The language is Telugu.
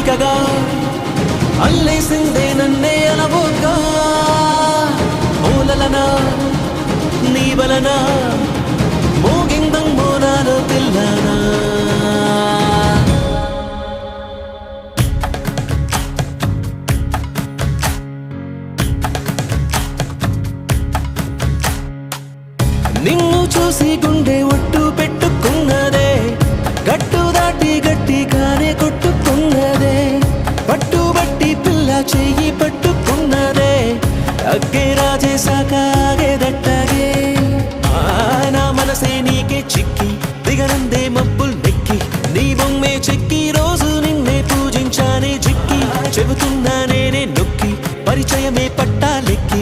మాలికగా అల్లేసిందే నన్నే అలవోగా ఓలలనా నీ వలన మోగిందమ్మో నాలో పిల్లనా నిన్ను చూసి గుండె ఒట్టు పెట్టుకున్నదే గట్టు దాటి గట్టిగానే కొట్టుకున్నదే పట్టుబట్టి పిల్ల చెయ్యి పట్టుకున్నదే అగ్గే రాజేశాక ఆగేదట్టగే నా మనసే నీకే చిక్కి దిగనందే మబ్బుల్ నెక్కి నీ బొమ్మే చెక్కి రోజు నిన్నే పూజించానే చిక్కి చెబుతూ